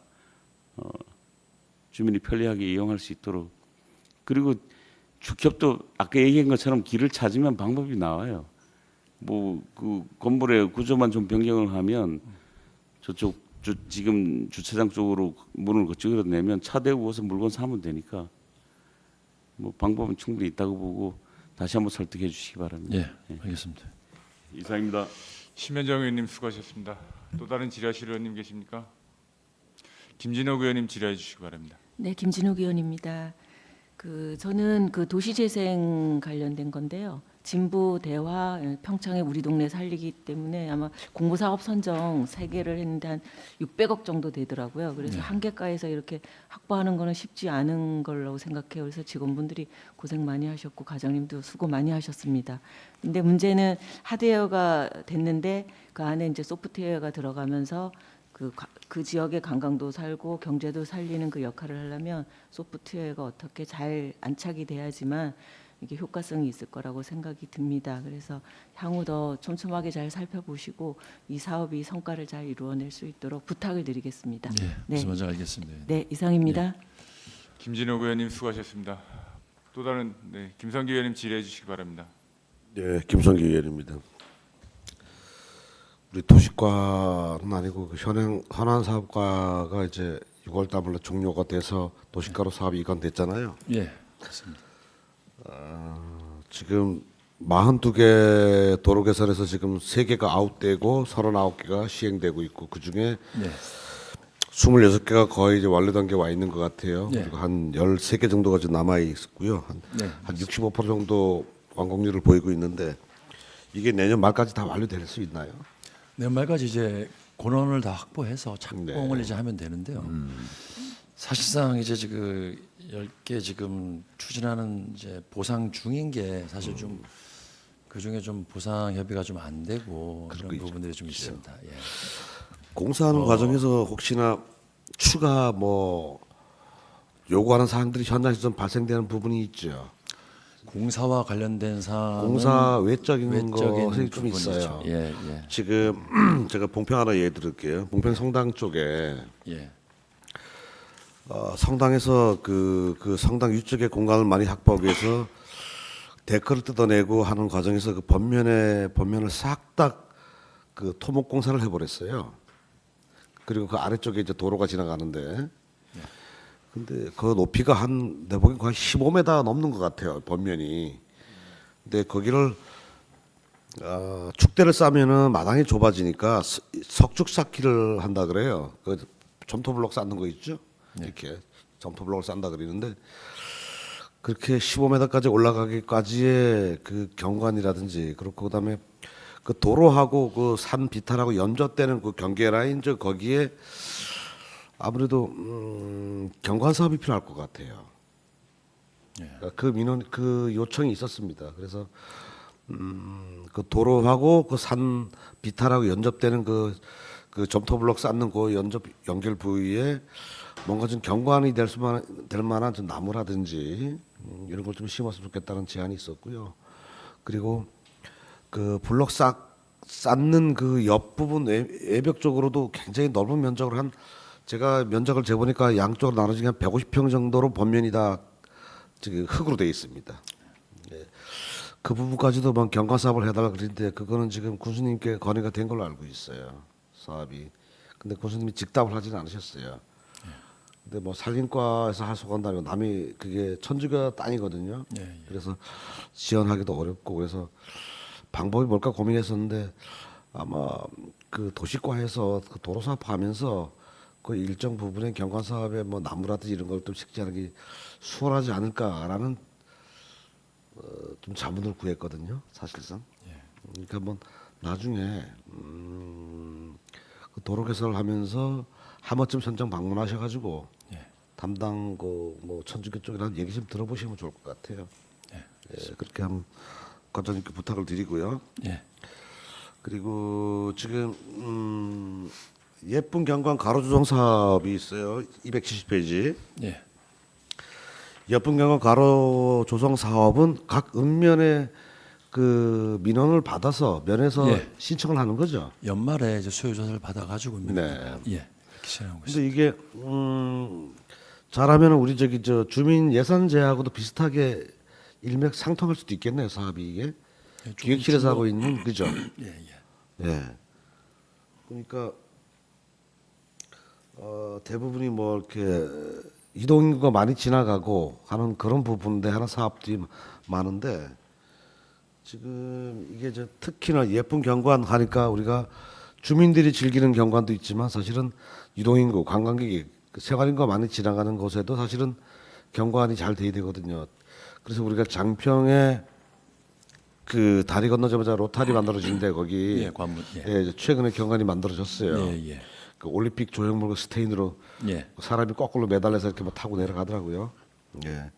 주민이 편리하게 이용할 수 있도록 그리고 축협도 아까 얘기한 것처럼 길을 찾으면 방법이 나와요. 뭐 그 건물의 구조만 좀 변경을 하면 저쪽 지금 주차장 쪽으로 문을 그쪽으로 내면 차 대고 와서 물건 사면 되니까 뭐 방법은 충분히 있다고 보고 다시 한번 설득해 주시기 바랍니다. 예, 알겠습니다. 이상입니다. 심현정 의원님 수고하셨습니다. 또 다른 질의하실 의원님 계십니까? 김진욱 의원님 질의해 주시기 바랍니다. 네, 김진욱 의원입니다. 저는 도시재생 관련된 건데요. 진부, 대화, 평창의 우리 동네 살리기 때문에 아마 공모사업 선정 3개를 했는데 한 600억 정도 되더라고요. 그래서 한개가에서 이렇게 확보하는 거는 쉽지 않은 걸로 생각해요. 그래서 직원분들이 고생 많이 하셨고 과장님도 수고 많이 하셨습니다. 근데 문제는 하드웨어가 됐는데 그 안에 이제 소프트웨어가 들어가면서 그 지역의 관광도 살고 경제도 살리는 그 역할을 하려면 소프트웨어가 어떻게 잘 안착이 돼야지만 이게 효과성이 있을 거라고 생각이 듭니다. 그래서 향후 더 촘촘하게 잘 살펴보시고 이 사업이 성과를 잘 이루어낼 수 있도록 부탁을 드리겠습니다. 예, 네, 무슨 말인지 알겠습니다. 네 이상입니다. 김진욱 의원님 수고하셨습니다. 또 다른 김성기 의원님 질의해 주시기 바랍니다. 네, 김성기 의원입니다. 우리 도시과는 아니고 그 현안 사업과가 이제 6월 달에 종료가 돼서 도시가로 사업이 이관됐잖아요. 예, 그렇습니다. 지금 42개 도로 개설에서 지금 3개가 아웃되고 39개가 시행되고 있고 그 중에 네, 26개가 거의 이제 완료 단계에 와 있는 것 같아요. 네. 그리고 한 13개 정도가 지금 남아 있고요. 네. 한 65% 정도 완공률을 보이고 있는데 이게 내년 말까지 다 완료될 수 있나요? 내년말까지 이제 권원을 다 확보해서 착공을 이제 하면 되는데요. 사실상 이제 지금 10개 지금 추진하는 이제 보상 중인 게 사실 좀 그중에 좀 보상 협의가 좀 안 되고 그런 거 있죠. 부분들이 좀 있습니다. 예. 공사하는 과정에서 혹시나 추가 뭐 요구하는 사항들이 현장에서 좀 발생되는 부분이 있죠. 공사와 관련된 사항은 공사 외적인 것이 좀 부분이죠. 있어요. 예, 예, 지금 제가 봉평 하나 예를 들을게요. 봉평 성당 쪽에 예, 성당에서 그 성당 위쪽에 공간을 많이 확보하기 위해서 데크를 뜯어내고 하는 과정에서 그 번면을 싹 다 그 토목 공사를 해버렸어요. 그리고 그 아래쪽에 이제 도로가 지나가는데, 근데 그 높이가 내 보기엔 거의 15m 넘는 것 같아요, 번면이. 근데 거기를 축대를 싸면은 마당이 좁아지니까 석축 쌓기를 한다 그래요. 그 점토블럭 쌓는 거 있죠? 이렇게 점토블럭을 쌓는다 그러는데 그렇게 15m까지 올라가기까지의 그 경관이라든지 그렇고 그다음에 그 도로하고 그 산 비탈하고 연접되는 그 경계 라인 저 거기에 아무래도 경관 사업이 필요할 것 같아요. 그러니까 그 민원 그 요청이 있었습니다. 그래서 그 도로하고 그 산 비탈하고 연접되는 그 점토블럭 쌓는 그 연결 부위에 뭔가 좀 경관이 될 만한 좀 나무라든지 이런 걸 좀 심었으면 좋겠다는 제안이 있었고요. 그리고 그 블럭 쌓는 그 옆부분 외벽 쪽으로도 굉장히 넓은 면적으로 제가 면적을 재보니까 양쪽으로 나눠진 한 150평 정도로 번면이 다 지금 흙으로 되어 있습니다. 네. 그 부분까지도 막 경관 사업을 해달라 그랬는데 그거는 지금 군수님께 건의가 된 걸로 알고 있어요. 사업이. 근데 군수님이 즉답을 하지는 않으셨어요. 근데 뭐 산림과에서 하소간다고 남이 그게 천주교 땅이거든요. 예, 예. 그래서 지원하기도 어렵고 그래서 방법이 뭘까 고민했었는데 아마 그 도시과에서 그 도로 사업하면서 그 일정 부분의 경관 사업에 뭐 나무라든지 이런 걸 좀 식재하는 게 수월하지 않을까라는 좀 자문을 구했거든요. 사실상. 그러니까 뭐 나중에 그 도로 개설을 하면서 한 번쯤 현장 방문하셔가지고 담당 그 뭐 천주교 쪽이라는 얘기 좀 들어보시면 좋을 것 같아요. 예, 그렇게 한번 과장님께 부탁을 드리고요. 예, 그리고 지금 예쁜 경관 가로 조성 사업이 있어요. 270페이지. 예, 예쁜 경관 가로 조성 사업은 각 읍면에 그 민원을 받아서 면에서 예. 신청을 하는 거죠. 연말에 이제 수요 조사를 받아가지고 네. 예, 이렇게 진행하고 근데 있습니다. 이게 잘하면 우리 저 주민 예산 제하고도 비슷하게 일맥상통할 수도 있겠네요. 사업이 이게 예, 기획실에서 하고 있는 그죠. 예, 예, 예. 그러니까 대부분이 뭐 이렇게 이동인구가 많이 지나가고 하는 그런 부분인데 하는 사업들이 많은데 지금 이게 특히나 예쁜 경관 하니까 우리가 주민들이 즐기는 경관도 있지만 사실은 이동인구 관광객이 생활인구가 많이 지나가는 곳에도 사실은 경관이 잘 돼야 되거든요. 그래서 우리가 장평에 그 다리 건너자마자 로타리 만들어진데 거기 예, 관문, 예, 예, 최근에 경관이 만들어졌어요. 예, 예, 그 올림픽 조형물과 스테인으로 예, 사람이 거꾸로 매달려서 이렇게 막 타고 내려가더라고요. 예.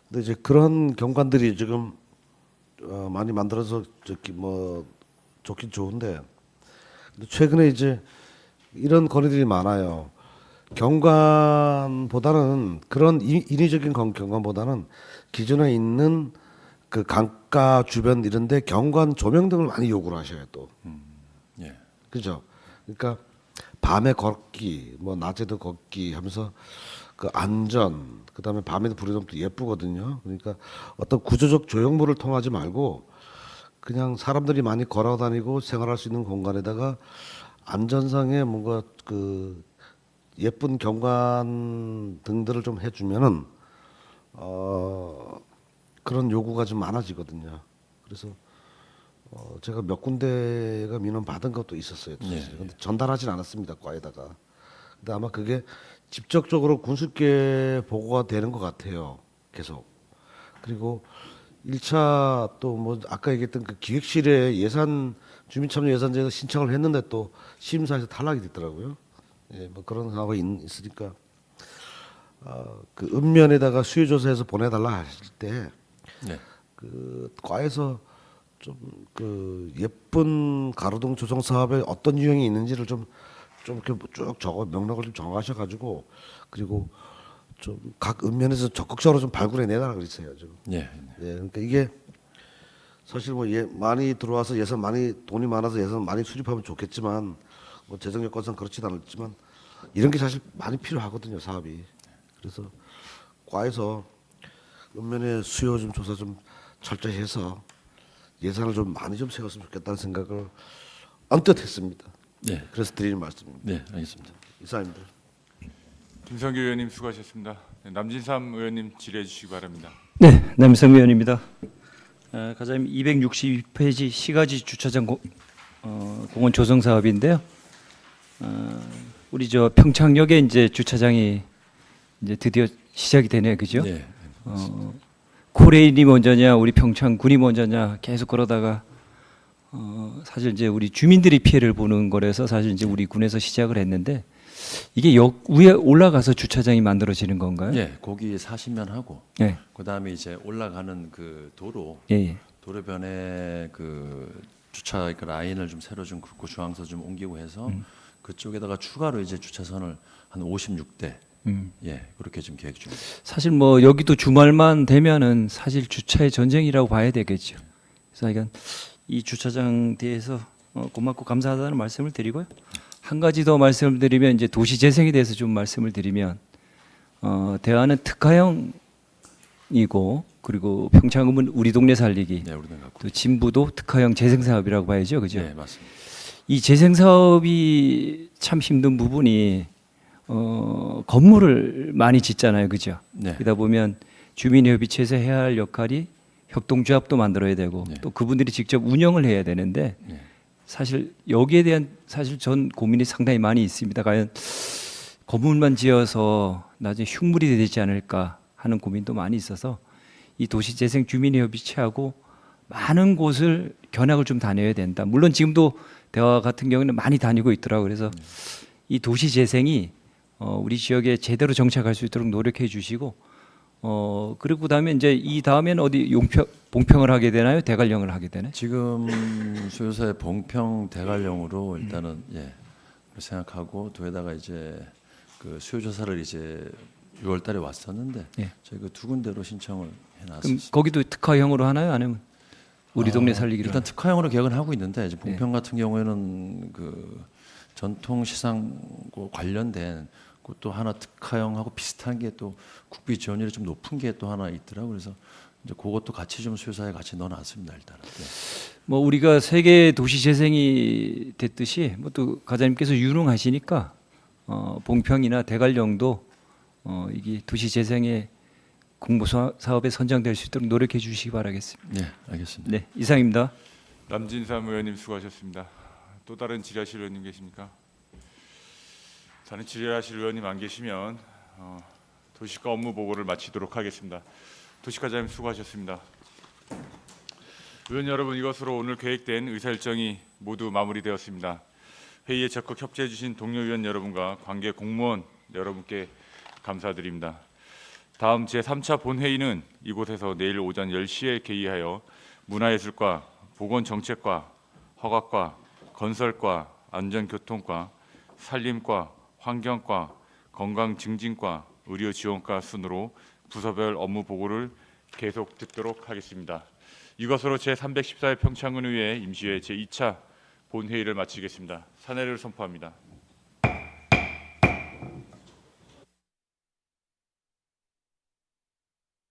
근데 이제 그런 경관들이 지금 많이 만들어서 저기 뭐 좋긴 좋은데 근데 최근에 이제 이런 건의들이 많아요. 경관보다는 그런 인위적인 경관보다는 기존에 있는 그 강가 주변 이런데 경관 조명 등을 많이 요구를 하셔요 또. 예, 그죠? 그러니까 밤에 걷기, 뭐 낮에도 걷기 하면서 그 안전, 그다음에 밤에도 불이 너무 예쁘거든요. 그러니까 어떤 구조적 조형물을 통하지 말고 그냥 사람들이 많이 걸어 다니고 생활할 수 있는 공간에다가 안전상에 뭔가 그 예쁜 경관 등들을 좀 해주면은 그런 요구가 좀 많아지거든요. 그래서 제가 몇 군데가 민원 받은 것도 있었어요. 근데 전달하진 않았습니다. 과에다가. 근데 아마 그게 직접적으로 군수께 보고가 되는 것 같아요. 계속. 그리고 1차 또 뭐 아까 얘기했던 그 기획실에 주민참여예산제에서 신청을 했는데 또 심사에서 탈락이 됐더라고요. 예, 뭐 그런 상황이 있으니까 그 읍면에다가 수요조사해서 보내달라 하실 때 네. 그 과에서 좀 그 예쁜 가로등 조성 사업에 어떤 유형이 있는지를 좀 이렇게 쭉 적어 명록을 좀 정하셔가지고 그리고 좀 각 읍면에서 적극적으로 좀 발굴해 내달라 그랬어요. 좀. 예. 예, 그러니까 이게 사실 뭐 많이 들어와서 돈이 많아서 예산 많이 수립하면 좋겠지만 뭐 재정 여건상 그렇지는 않았지만 이런 게 사실 많이 필요하거든요 사업이. 그래서 과에서 읍면의 수요 좀 조사 좀 철저히 해서 예산을 좀 많이 좀 세웠으면 좋겠다는 생각을 언뜻 했습니다. 네. 그래서 드리는 말씀입니다. 네, 알겠습니다. 이사입니다. 김성규 의원님 수고하셨습니다. 네, 남진삼 의원님 질의해 주시기 바랍니다. 네, 남성 의원입니다. 가장 262페이지 시가지 주차장 공원 조성 사업인데요. 우리 저 평창역에 이제 주차장이 이제 드디어 시작이 되네요, 그죠? 네. 코레일이 먼저냐, 우리 평창군이 먼저냐 계속 그러다가 사실 이제 우리 주민들이 피해를 보는 거라서 사실 이제 우리 군에서 시작을 했는데 이게 역 위에 올라가서 주차장이 만들어지는 건가요? 예, 거기 40면 하고 네. 그다음에 이제 올라가는 그 도로 예, 예. 도로변에 그 주차 그 라인을 좀 새로 좀 긋고 중앙선 좀 옮기고 해서 그쪽에다가 추가로 이제 주차선을 한 56대 예, 그렇게 지금 계획 중입니다. 사실 뭐 여기도 주말만 되면은 사실 주차의 전쟁이라고 봐야 되겠죠. 그래서 이건 이 주차장 대해서 고맙고 감사하다는 말씀을 드리고요. 한 가지 더 말씀을 드리면 이제 도시 재생에 대해서 좀 말씀을 드리면 대화는 특화형이고 그리고 평창음은 우리 동네 살리기 네, 우리는 갖고. 또 진부도 특화형 재생 사업이라고 봐야죠, 그죠? 네, 맞습니다. 이 재생 사업이 참 힘든 부분이 건물을 많이 짓잖아요, 그죠? 네. 그러다 보면 주민협의체에서 해야 할 역할이 협동조합도 만들어야 되고 네. 또 그분들이 직접 운영을 해야 되는데 네. 사실 여기에 대한 사실 전 고민이 상당히 많이 있습니다. 과연 건물만 지어서 나중에 흉물이 되지 않을까 하는 고민도 많이 있어서 이 도시재생 주민협의체하고 많은 곳을 견학을 좀 다녀야 된다. 물론 지금도 대화 같은 경우는 많이 다니고 있더라고요. 그래서 이 도시재생이 우리 지역에 제대로 정착할 수 있도록 노력해 주시고 그리고 그다음에 이제 이 다음에는 어디 봉평을 하게 되나요? 대관령을 하게 되나요? 지금 수요사의 봉평 대관령으로 일단은 예 생각하고 도에다가 이제 그 수요 조사를 이제 6월달에 왔었는데 예. 저희가 두 군데로 신청을 그럼 해놨습니다. 거기도 특화형으로 하나요? 아니면 우리 동네 살리기로? 일단 특화형으로 계획은 하고 있는데 이제 네. 봉평 같은 경우에는 그 전통 시상과 관련된 또 하나 특화형하고 비슷한 게 또 국비 지원율이 좀 높은 게 또 하나 있더라고요. 그래서 이제 그것도 같이 좀 수요사에 같이 넣어놨습니다. 일단은. 네. 뭐 우리가 세계 도시 재생이 됐듯이 뭐 또 과장님께서 유능하시니까 봉평이나 대관령도 이게 도시 재생의 공모 사업에 선정될 수 있도록 노력해 주시기 바라겠습니다. 네, 알겠습니다. 네, 이상입니다. 남진삼 의원님 수고하셨습니다. 또 다른 질의하실 의원님 계십니까? 다른 질의하실 의원님 안 계시면 도시과 업무 보고를 마치도록 하겠습니다. 도시과장님 수고하셨습니다. 의원 여러분, 이것으로 오늘 계획된 의사일정이 모두 마무리되었습니다. 회의에 적극 협조해 주신 동료 의원 여러분과 관계 공무원 여러분께 감사드립니다. 다음 제3차 본회의는 이곳에서 내일 오전 10시에 개의하여 문화예술과, 보건정책과, 허각과, 건설과, 안전교통과, 산림과, 환경과, 건강증진과, 의료지원과 순으로 부서별 업무 보고를 계속 듣도록 하겠습니다. 이것으로 제314회 평창군의회 임시회 제2차 본회의를 마치겠습니다. 사내를 선포합니다.